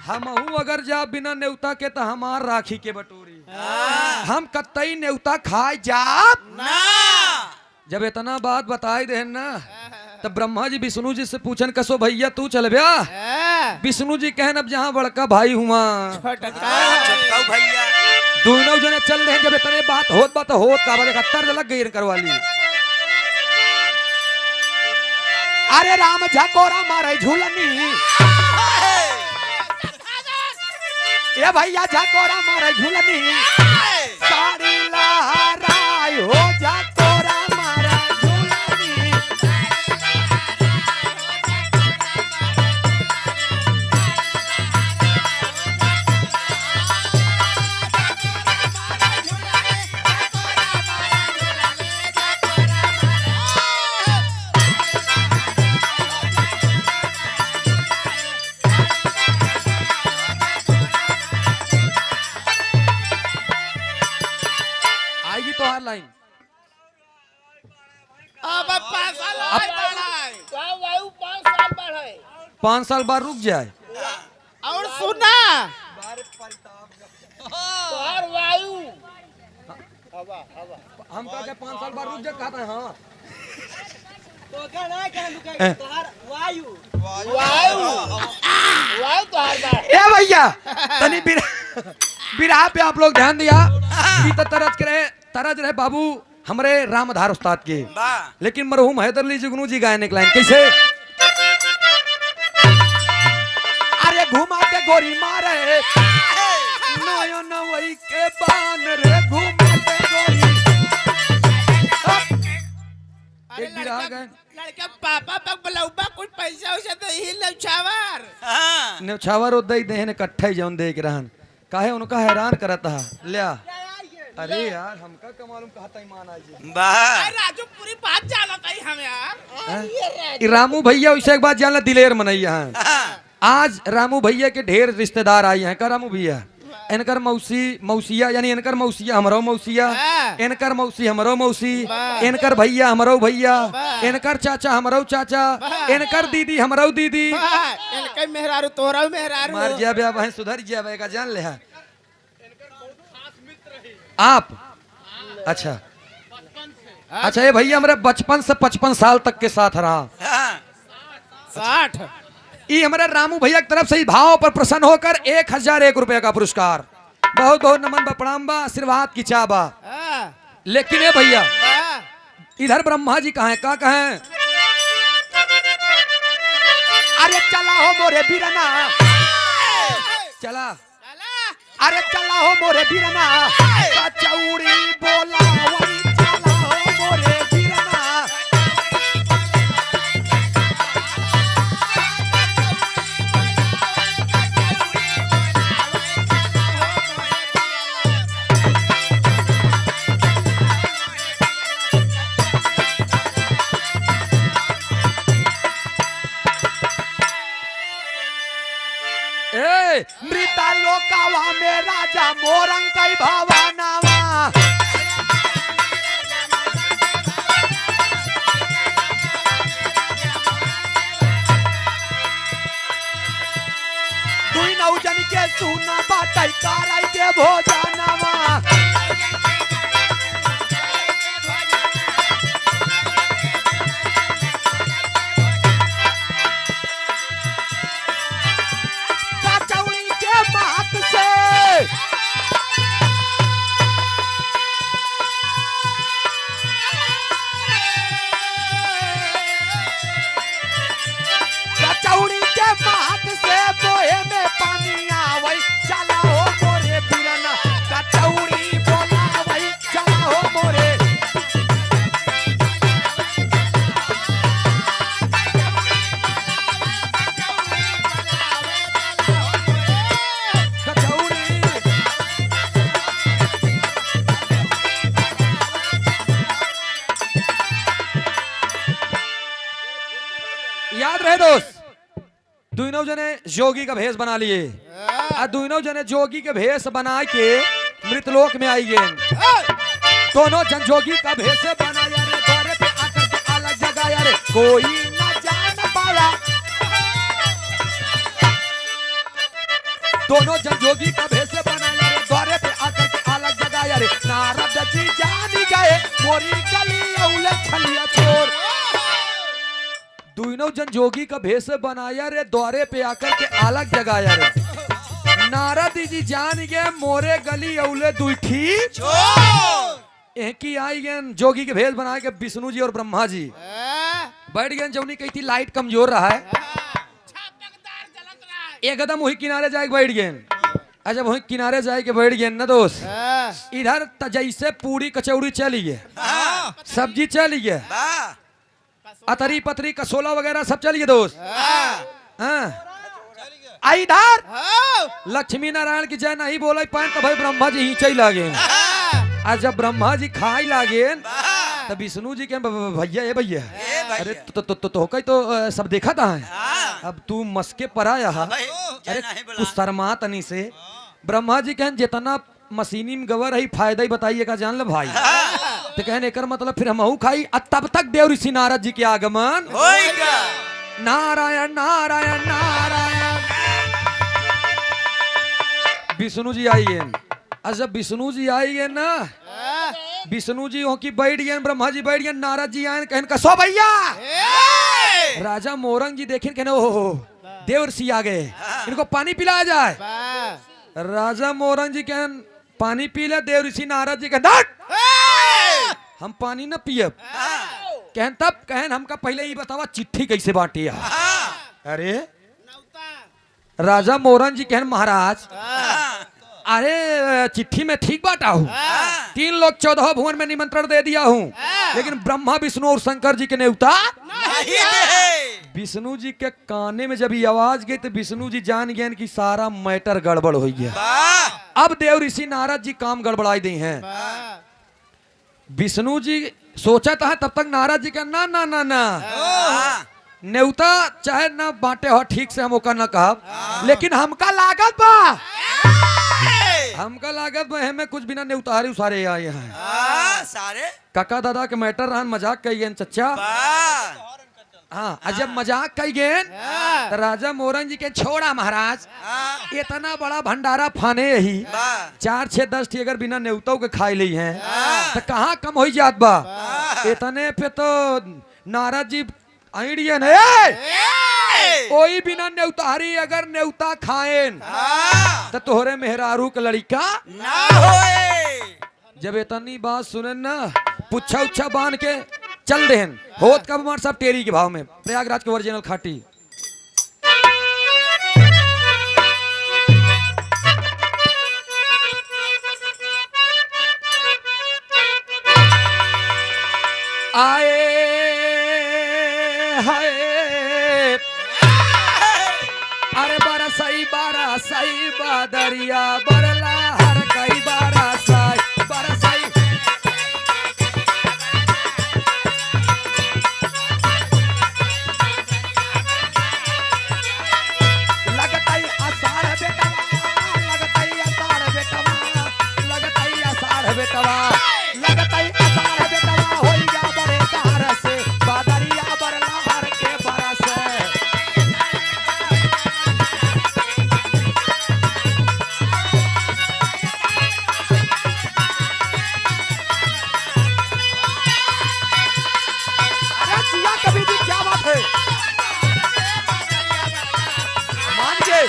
हम अगर जा बिना न्योता के तो हमार राखी के बटोरी हम कतई न्योता खाए जा। जब इतना बात बताई दे ना तब ब्रह्मा जी विष्णु जी से पूछन कसो भैया तू चल ब्या। विष्णु जी कहन अब जहाँ बड़का भाई हुआ भैया दोनों जने चल रहे जब इतने बात होत का देखा तर्ज लग गई करवा ली। अरे राम झकोरा मारे झूलनी ये भैया झकोरा मारे झूलनी साड़ी लहराई हो झकोरा मारे झूलनी चार लाइन। अब 5 साल और बढ़ाए। 5 साल बाद रुक जाए। और सुना हम कहा के 5 साल बाद रुक जाए कहता है। हाँ ए भैया तनी बिरहा पे आप लोग ध्यान दिया कि तरज रहे बाबू हमरे रामधार उस्ताद के, वाह लेकिन मरहूम हैदर अली जुगनू जी गायने के लाइन कैसे। अरे घुमा के गोरी मारे नयो नवई के बान रे घुमा के गोरी। अरे एक बिरहा गायन लड़का पापा पक बलौबा कुछ पैसा उसे तो ही लौछावर हाँ न्यौछावर उदय देहन इकट्ठा ही जौन देख रहन काहे उनका हैरान करत हा लिया। अरे यार हमका का मालूम कहता ईमान आज वाह राजू पूरी बात जानता ही हम यार। रामू भैया वैसे एक बात जानला दिलेर मनैया हैं। हाँ, आज रामू भैया के ढेर रिश्तेदार आई हैं। का रामू भैया इनकर मौसिया यानी इनकर मौसिया हमरो मौसिया, इनकर मौसी हमरो मौसी, इनकर भैया हमरो भैया, इनकर चाचा हमरो चाचा, इनकर दीदी हमरो दीदी। इनके मेहरारू तोरा मेहरारू मार जिया बे बहन सुधर जिया बे का जान ले है आप। अच्छा अच्छा ये भैया हमारे बचपन से 55 साल तक के साथ रहा। हाँ, 60 ये हमारे रामू भैया की तरफ से ही भाव पर प्रसन्न होकर 1001 रुपए का पुरस्कार। बहुत बहुत नमन बा प्रणाम बा आशीर्वाद की चाबा। लेकिन ये भैया इधर ब्रह्मा जी कहाँ हैं का कहें। अरे चला हो मोरे बीरना चला, अरे चला हो मोरे बीरना कचौड़ी बोला वही चला हो मोरे बीरना। मृता लोकावा में राजा मोरंग कई भवानावा। दुई नौजन के सुना बाटै कराई के भोजनावा। कचौड़ी के बात से बोहे में पानी आवई चला हो मोरे बीरना कचौड़ी बोला वही चला हो मोरे। कचौड़ी याद रहे दोस्त दोनों जने जोगी का भेष बना लिए और दोनों जने जोगी के भेष बना के मृतलोक में आई गए। दोनों जन जोगी का भेष बनाया रे द्वारे पे आकर के अलग जगाया रे कोई न जान पाया। दोनों जन जोगी का भेष बनाया रे द्वारे पे आकर के अलग जगाया रे नारद जी जान गए मोरी गली औले छलिया छोड़। दोनों जन जोगी का भेष बनाया रे द्वारे पे आकर के अलग जगाया रे नारद जी जान गए मोरे गली औले दुठी एक ही आई गए जोगी के भेष बना के विष्णु जी और ब्रह्मा जी बैठ गए। जौनी कही थी लाइट कमजोर रहा है एकदम वही किनारे जाके बैठ गए। अच्छा वही किनारे जाए के बैठ गए ना दोस्त इधर जैसे पूरी कचौड़ी चली गए सब्जी चली गए अतरी पतरी कसोला वगैरह सब चलिए दोस्त। हाँ इधर लक्ष्मी नारायण की जय नहीं बोले पाए तो भाई ब्रह्मा जी ही चल लागे। आज जब ब्रह्मा जी खाई लागे तब विष्णु जी के भैया ये भैया अरे तो कई तो सब देखा था है अब तू मस्के पर आया अरे कुछ शर्मा तनी से। ब्रह्मा जी कहें जितना मशीनी में गवर है फायदा ही बताइए का जान लो भाई। तो कहने कर मतलब फिर हमहू खाई। तब तक देव ऋषि नारद जी के आगमन होएगा। नारायण नारायण नारायण। विष्णु जी आई गए। जब विष्णु जी आई गए ना, विष्णु जी हो की बैठ गए, ब्रह्मा जी बैठ गए, नारद जी आए कहन कसो भैया। राजा मोरंग जी देखे कहने ओहो देव ऋषि आ गए, इनको पानी पिलाया जाए। राजा मोरंग जी कहन पानी पी ले। देव ऋषि नारद जी कहन हम पानी न पियब। कहन तब कहन हमका पहले ही बतावा चिट्ठी कैसे बांटी है। अरे राजा मोरंग जी कहन महाराज अरे चिट्ठी में ठीक बांटा हूँ, 3 लोग 14 भुवन में निमंत्रण दे दिया हूँ, लेकिन ब्रह्मा विष्णु और शंकर जी के न्योता विष्णु जी के काने में जब ये आवाज गई तो विष्णु जी जान गए कि सारा मैटर गड़बड़ हो गया। अब देव ऋषि नारद जी काम गड़बड़ाई दी हैं। विष्णु जी सोचा था तब तक नारद जी का ना ना ना ना न्योता चाहे ना बांटे हो ठीक से हम ओका ना कहा, लेकिन हमका लागत बा, हमका लागत बा हमें कुछ बिना न्योतारी उसारे आए हैं। सारे काका दादा के मैटर रहन मजाक कही गए चच्चा। हाँ अजब मजाक कही गए तो राजा मोरंग जी के छोड़ा महाराज इतना बड़ा भंडारा फाने ही 4 6 10 ठी अगर बिना न्योतों के खाई ली हैं तो कहाँ कम हो जात बा। इतने पे तो नारद जी आइडिया है कोई बिना न्योतारी अगर न्योता खाएन तो तोहरे मेहरारू के लड़का ना होए। जब इतनी बात सुने ना पुच्छा उच्छा बांध के चल देहन होत का बीमार सब टेरी के भाव में प्रयागराज के ओरिजिनल खाटी। आए हाय अरे बरसई बादरिया बरला हर कई बरसई बरसई लगतई आषाढ़ बेटवा लगतई आषाढ़ बेटवा लगतई आषाढ़ बेटवा लगतई आषाढ़ बेटवा होई जा बरे तार से बादरिया बरला हर के बरस। अरे जिया कभी भी क्या बात है मान के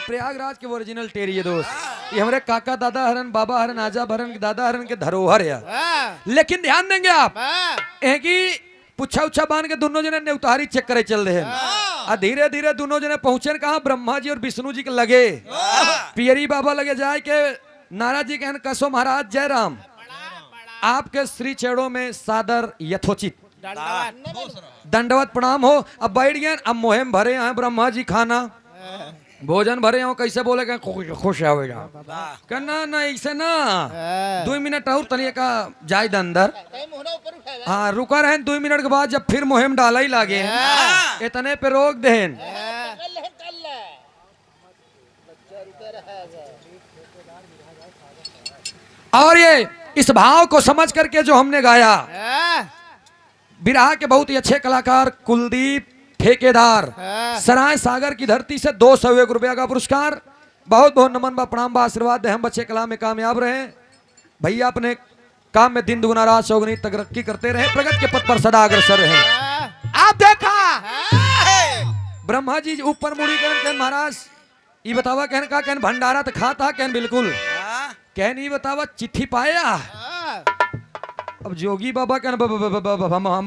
प्रयागराज के ओरिजिनल टेरी है दोस्त। ये हमारे काका दादा हरन बाबा हरन आजा हरन दादा हरन के धरोहर है। लेकिन ध्यान देंगे आप कि पुच्छा उच्छा बांध के दोनों जने ने उतारी चेक करे चल रहे हैं। धीरे धीरे दोनों जने पहुंचे कहा ब्रह्मा जी और विष्णु जी के लगे पियरी बाबा लगे जाए के नारद जी कहन कसो महाराज जय राम आपके श्री चरणों में सादर यथोचित दंडवत प्रणाम हो। अब बैठ गए अब मुहिम भरे हैं ब्रह्मा जी खाना भोजन भरे हो कैसे बोले खुश आवेगा कहना ना ऐसे ना 2 मिनट और तनिए का जाए अंदर। हाँ रुका रहे 2 मिनट के बाद जब फिर मुहिम डाला ही लागे इतने पे रोक देन। और ये इस भाव को समझ करके जो हमने गाया बिरहा के बहुत ही अच्छे कलाकार कुलदीप ठेकेदार सराय सागर की धरती से 201 रुपया का पुरस्कार। बहुत बहुत नमन बा प्रणाम बा आशीर्वाद दे हम बच्चे कला में कामयाब रहे भैया अपने काम में दिन दुगुना रात चौगुनी तरक्की करते रहे प्रगति के पथ पर सदा अग्रसर रहे। आप देखा ब्रह्मा जी ऊपर मुड़ी कहन महाराज ये बतावा कहन का कहन भंडारा तो खाता कहन बिल्कुल कहन ये बतावा चिट्ठी पाया। अब जोगी बाबा कहन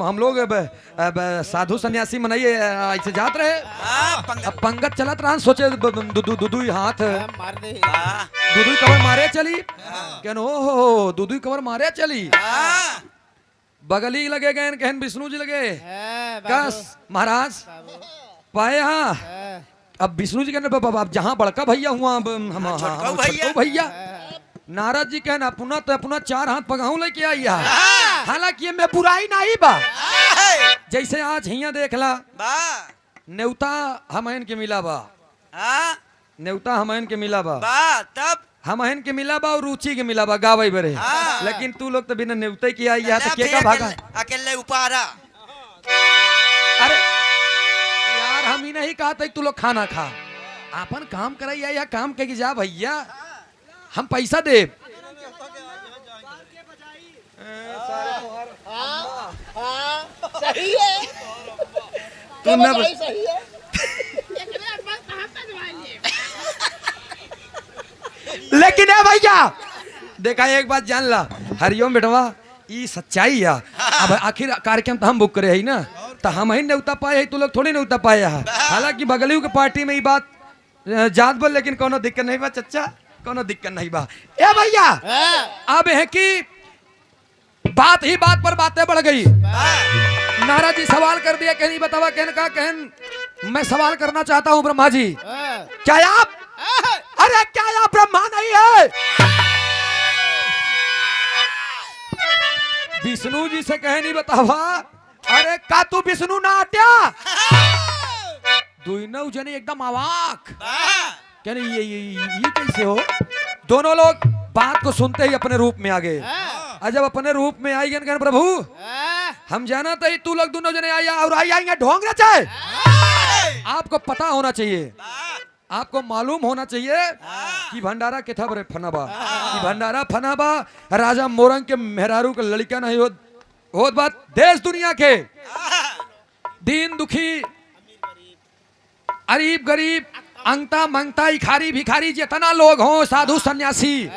हम लोग साधु सन्यासी मनाइए ऐसे जात रहे। अब पंगत चलत रहा सोचे दुदू हाथ दुदू कवर मारे चली कहन ओ दुदू कवर मारे चली बगली लगे गए कहन विष्णु जी लगे कस महाराज पाए। हाँ अब विष्णु जी कहने बाबा जहाँ बड़का भैया हुआ हम भैया नारद जी कहना अपना 4 हाथ पगाऊ लेके आई है। हालांकि ये मैं बुराई नहीं बा जैसे आज हिया देखला बा न्योता हमहन के मिला बा, हाँ न्योता हमहन के मिला बा, बा तब हमहन के मिला बा और रुचि के मिला बा गावे बरे। हाँ। लेकिन तू लोग तो बिना न्योते की आई यहाँ तो के का अकेले- भागा। अकेले उपारा अरे यार हम ही नहीं कहा था कि तू लोग खाना खा, अपन काम कराइया या काम के जा भैया, हम पैसा दे। सही है तू न भाई सही है लेकिन है भैया देखा एक बात जान ला, हरिओम बेटवा ई सच्चाई है। अब आखिर कार्यक्रम तो हम बुक करे है ना, तो हम ही न्योता पाए है, तू लोग थोड़ी न्योता पाए है। हालांकि बगलियों के पार्टी में ये बात जात बोल, लेकिन कोनो दिक्कत नहीं बा चच्चा, कोनो दिक्कत नहीं बा। ए भैया अब है कि बात ही बात पर बातें बढ़ गई। नारद जी सवाल कर दिया, कहनी बतावा, कहन का कहन मैं सवाल करना चाहता हूँ ब्रह्मा जी। क्या आप, अरे क्या आप ब्रह्मा नहीं है? विष्णु जी से कहनी बतावा, अरे का तू विष्णु ना हट्या? दोनों जने एकदम अवाक, कहने ये कैसे हो? दोनों लोग बात को सुनते ही अपने रूप में आ गए। और जब अपने रूप में आई गए प्रभु हम जाना था तू लोग दोनों जने आया और आई आएंगे ढोंग ना चाहे। आपको पता होना चाहिए, आपको मालूम होना चाहिए कि भंडारा के था बरे फनाबा, कि भंडारा फनाबा राजा मोरंग के मेहरारू के लड़का नहीं होत बात देश दुनिया के दीन दुखी अरीब गरीब अंगता मंगता इखारी भिखारी जितना लोग हों, साधु सन्यासी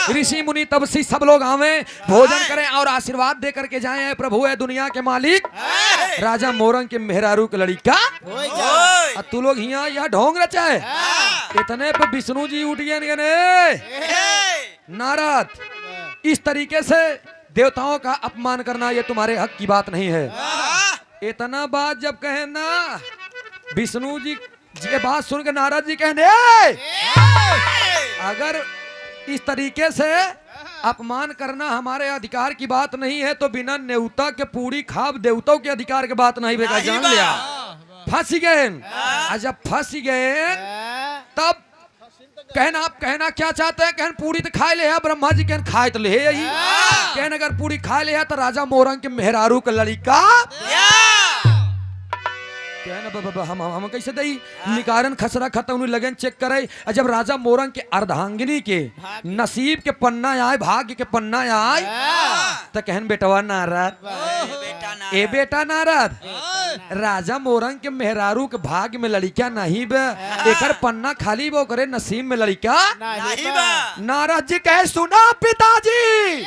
ऋषि मुनि तपसी सब लोग आवे भोजन करें और आशीर्वाद दे करके जाएं। प्रभु है दुनिया के मालिक राजा मोरंग के मेहरारू के लड़का, और तू लोग यहाँ ढोंग रचाए। इतने पे विष्णु जी उठ गए, नारद इस तरीके से देवताओं का अपमान करना ये तुम्हारे हक की बात नहीं है। इतना बात जब कहे ना, विष्णु जी ये बात सुन के नारद जी कहने अगर इस तरीके से अपमान करना हमारे अधिकार की बात नहीं है तो बिना न्योता के पूरी खाब देवताओं के अधिकार की बात नहीं बेटा, जान लिया फंस गए। और जब फंस गए तब कहना आप कहना क्या चाहते हैं? कहन पूरी तो खाए ले है ब्रह्मा जी, कहन खाए तो ले यही कहन अगर पूरी खाए ले है तो राजा मोरंग के मेहरारू का लड़का हम कैसे दई निकारन खसरा खत्म लगन चेक करे। जब राजा मोरंग के अर्धांगिनी के नसीब के पन्ना आए, भाग्य के पन्ना आए, तो कहन बेटवा नारद, ए बेटा नारद, राजा मोरंग के मेहरारू के भाग्य में लड़का नहीं बे, एकर पन्ना खाली वो करे नसीब में लड़का नहीं बा। नारद जी कहे सुना पिताजी,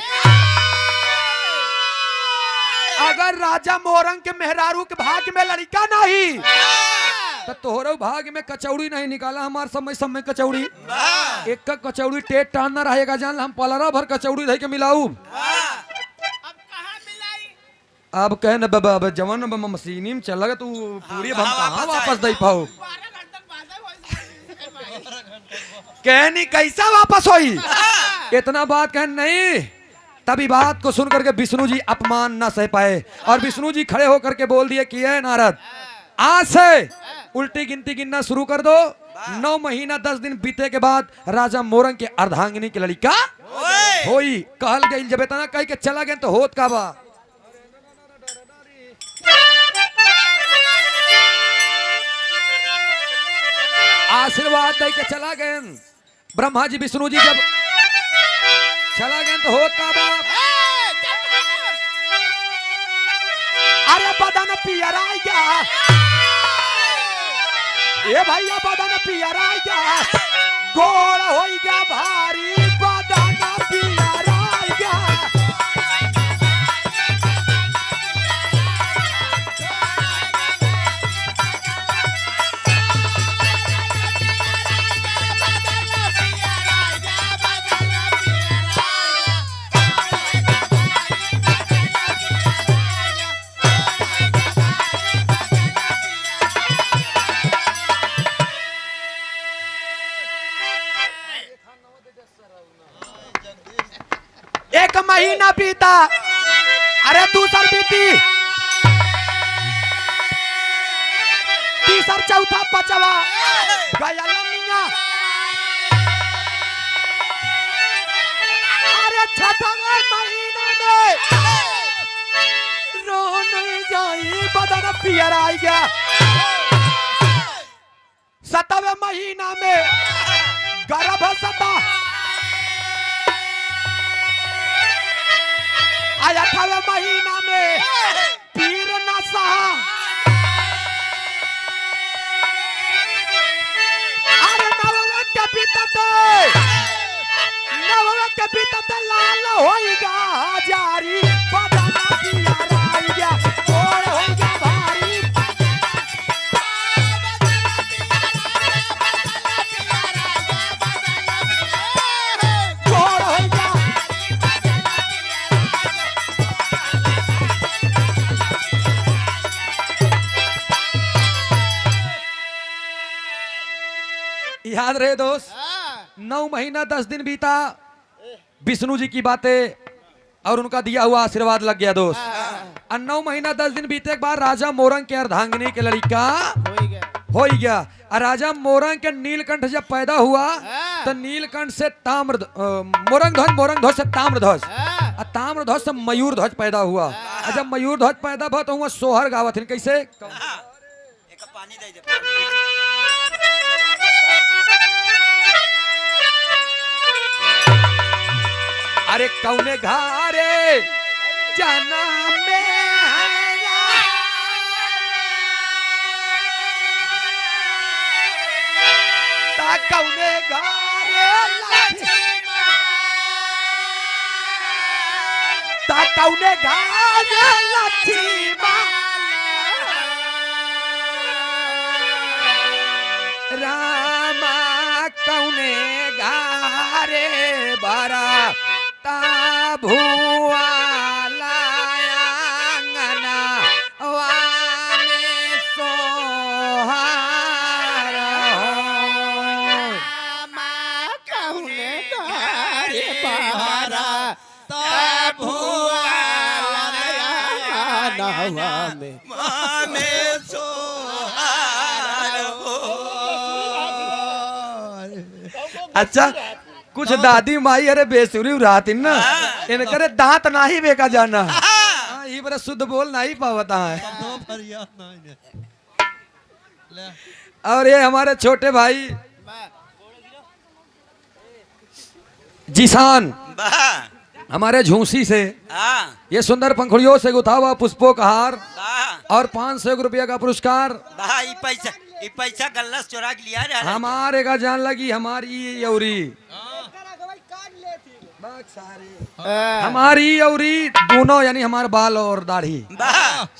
अगर राजा मोरंग के मेहरारू के भाग्य में लड़का नहीं तो तोहरो भाग्य में कचौड़ी नहीं निकाला। हमार समय समय कचौड़ी एक का कचौड़ी टेट टानना रहेगा, जान हम पलरा भर कचौड़ी धई के मिलाऊ। अब कहे न बाबा जवान मशीनी में चल तू पूरी हम कहाँ वापस दे पाओ, कहनी कैसा वापस होई? इतना बात कह नहीं। तभी बात को सुन करके विष्णु जी अपमान न सह पाए और विष्णु जी खड़े होकर के बोल दिए कि है नारद, आज से उल्टी गिनती गिनना शुरू कर दो। 9 महीना 10 दिन बीते के बाद राजा मोरंग के अर्धांगिनी के लड़का होई। कहल गई जब इतना कह के चला गए तो होत का बा। आशीर्वाद दे के चला गए ब्रह्मा जी विष्णु जी, जब चला गए तो होत का बाप, अरे बदन पियरा गया, ए भैया बदन पियरा गया, गोड़ हो गया भारी, बदन पियरा गया। एक महीना बीता, अरे दूसर बीती, तीसर चौथा पांचवा गया लमिया। अरे छठवे महीना में रो नहीं जाई बदन पियर आई गया। सतवें महीना में गर्भ सता। आज 8वें महीना में पीर नशा। अरे नववे के बीतते लाल होइगा जारी बदना पियर आई गया। और होइगा भारी और होइगा। याद रहे दोस्त, 9 महीना 10 दिन बीता, विष्णु जी की बातें और उनका दिया हुआ आशीर्वाद लग गया दोस्त। और 9 महीना 10 दिन बीते के बाद राजा मोरंग के अर्धांगिनी के लड़का हो ही गया। और राजा मोरंग के नीलकंठ जब पैदा हुआ तो नीलकंठ से मोरंग ध्वज से ताम्रध्वज और ताम्रध्वज से मयूर ध्वज पैदा हुआ। और जब मयूर ध्वज पैदा हुआ तो वहाँ सोहर गावत हिन कैसे। एक पानी दे दे। अरे कौने घारे जाना में ता कौने घारे ता कौने घारे लक्ष्मी रामा कौने घारे बारा ता भुआ लायांगना वामे सोहार हो। कौने घारे बारा ता भुआ लायांगना वामे सोहार हो। अच्छा कुछ दादी माई अरे बेसुरी उड़ाती ना इनकरे दांत ना ही बेका जाना। ये बड़ा शुद्ध बोल नहीं पावता है। और ये हमारे छोटे भाई जिसान हमारे झूसी से ये सुंदर पंखुड़ियों से गुथा हुआ पुष्पों का हार और 500 रुपया का पुरस्कार। ये पैसा गल्ला से चुरा के लिया रे। हमारे का जान लगी हमारी यौरी हमारी यौरी दोनों यानी हमारे बाल और दाढ़ी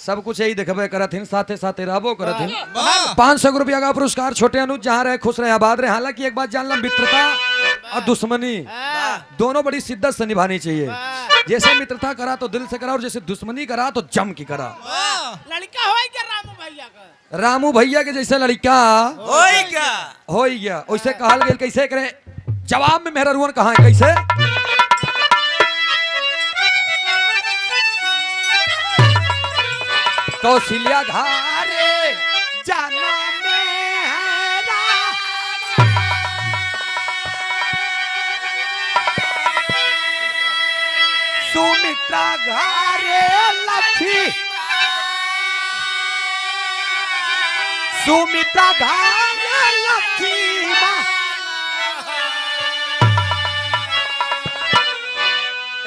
सब कुछ यही देखबे करत हिन साथे साथे रहबो करत हिन। 500 रुपया का पुरस्कार छोटे अनुज जहाँ रहे खुश रहे आबाद रहे। हालांकि एक बात जानना मित्रता और दुश्मनी दोनों बड़ी शिद्दत से निभानी चाहिए। जैसे मित्रता करा तो दिल से करा और जैसे दुश्मनी करा तो जम की करा। लड़का हो क्या रामू भैया का? रामू भैया के जैसे लड़का हो गया वैसे कहल गेल कैसे करे। जवाब में मेहरा रुअन कहा है कैसे। कौशल्या घारे जाना मेरा सुमित्रा घारे लक्ष्मी सुमित्रा घारे लक्ष्मी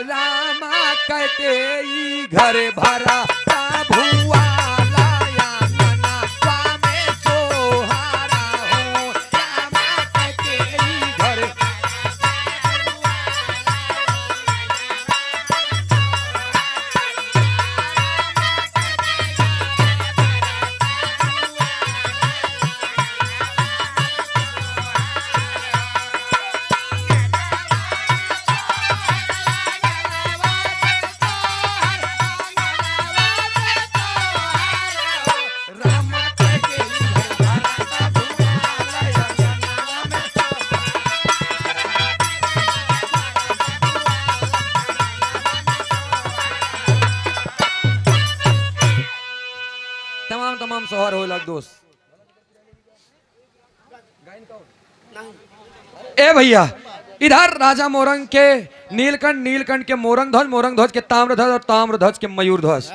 रामा कहते घर भरा भुआ लाया मना स्वामी सोहारा हो। रामा कहते घर तमाम सोहर हो लग दोस्त। ए भैया, इधर राजा मोरंग के नीलकंठ, नीलकंठ के मोरंग ध्वज, मोरंग ध्वज के ताम्रध्वज और ताम्रध्वज के मयूर ध्वज।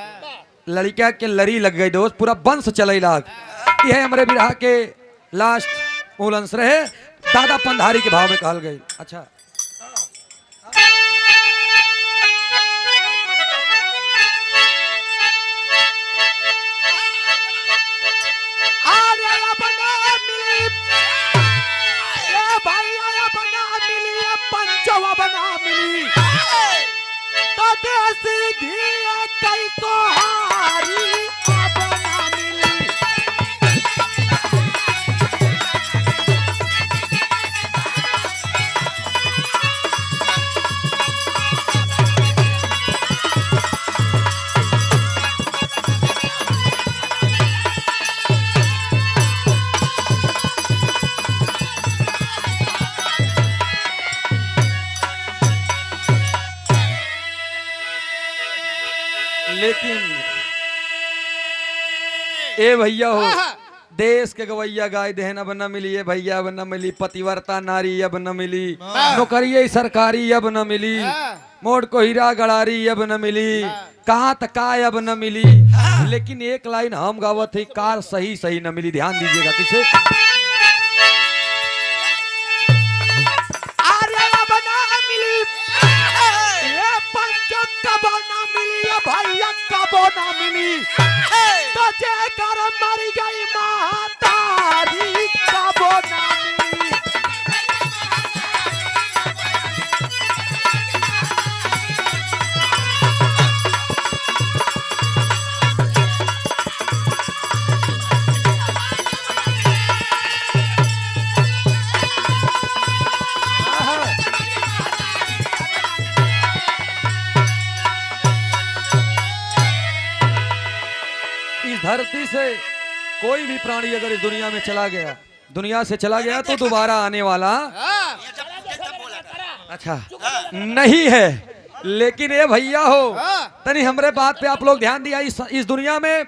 लड़किया के लड़ी लग गई दोस्त, पूरा वंश चले लाग। यह हमारे बिरहा के लास्ट मूल अंश रहे, दादा पंधारी के भाव में कहल गई। अच्छा, लेकिन ए भैया हो, देश के गवैया गाय देहन अब न मिली, ये भैया अब न मिली, पतिव्रता नारी अब न मिली, नौकरी सरकारी अब न मिली, मोड़ को हीरा गड़ारी अब न मिली, कहाँ तक अब न मिली। लेकिन एक लाइन हम गावत है, कार सही सही न मिली। ध्यान दीजिएगा किसे, भैया कबो ना मिली, तो जेकर मर गई महतारी कबो ना मिली। धरती से कोई भी प्राणी अगर इस दुनिया में चला गया, दुनिया से चला गया, तो दोबारा आने वाला अच्छा नहीं है। लेकिन ये भैया हो, तनी हमरे बात पे आप लोग ध्यान दिया। इस दुनिया में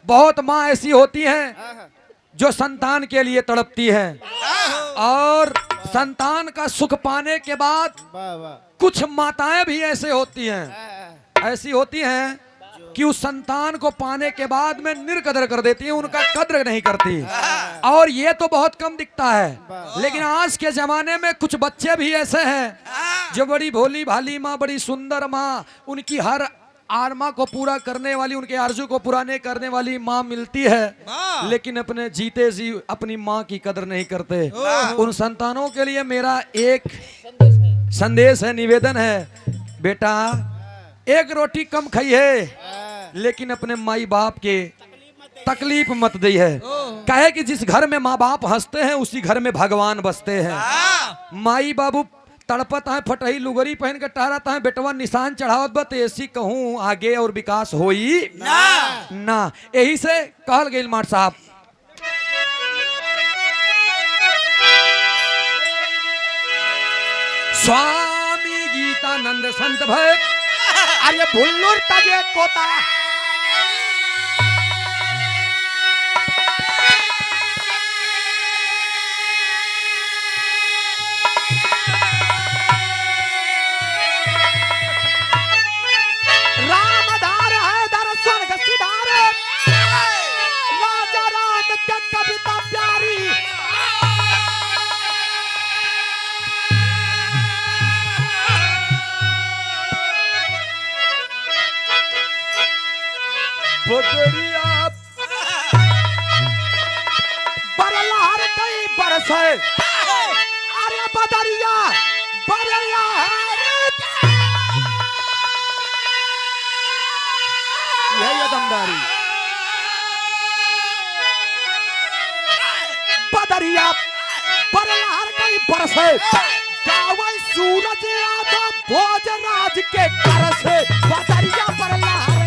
बहुत माँ ऐसी होती हैं जो संतान के लिए तड़पती हैं, और संतान का सुख पाने के बाद कुछ माताएं भी ऐसे होती हैं, ऐसी होती हैं कि उस संतान को पाने के बाद में निर्कदर कर देती है, उनका कद्र नहीं करती। और ये तो बहुत कम दिखता है। लेकिन आज के जमाने में कुछ बच्चे भी ऐसे हैं जो बड़ी भोली भाली माँ, बड़ी सुंदर माँ, उनकी हर आरमा को पूरा करने वाली, उनके आरजू को पुराने करने वाली माँ मिलती है, लेकिन अपने जीते जी अपनी माँ की कदर नहीं करते। उन संतानों के लिए मेरा एक संदेश है, निवेदन है, बेटा एक रोटी कम खाई है, लेकिन अपने माई बाप के तकलीफ मत दी है। कहे कि जिस घर में माँ बाप हंसते हैं उसी घर में भगवान बसते हैं। माई बाबू तड़पत है, फटही लुगरी पहन के टहरत है, बेटवा निशान चढ़ावत बत, ऐसी कहूँ आगे और विकास होई ना। यही से कहल गई मार साहब, स्वामी गीतानंद संत भय, अरे भुल्लुर तजे कोता, रामधार है दर्शन गसीदार, राजा राम के कविता प्यारी, बदरिया बरलहर कई बरस है, अरे बदरिया बरलहर, यही दमदारी, बदरिया बरलहर कई बरस है, गावई सूरज यादव भोजराज के करस है, बदरिया बरलहर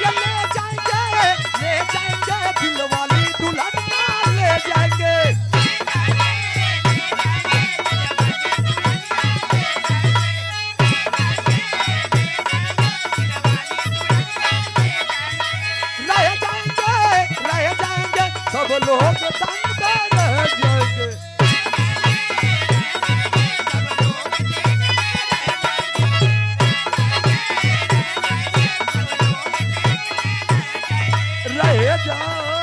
ले जाएंगे दिल वाली दुल्हन सब लोग दंग रह जाएंगे। रह जा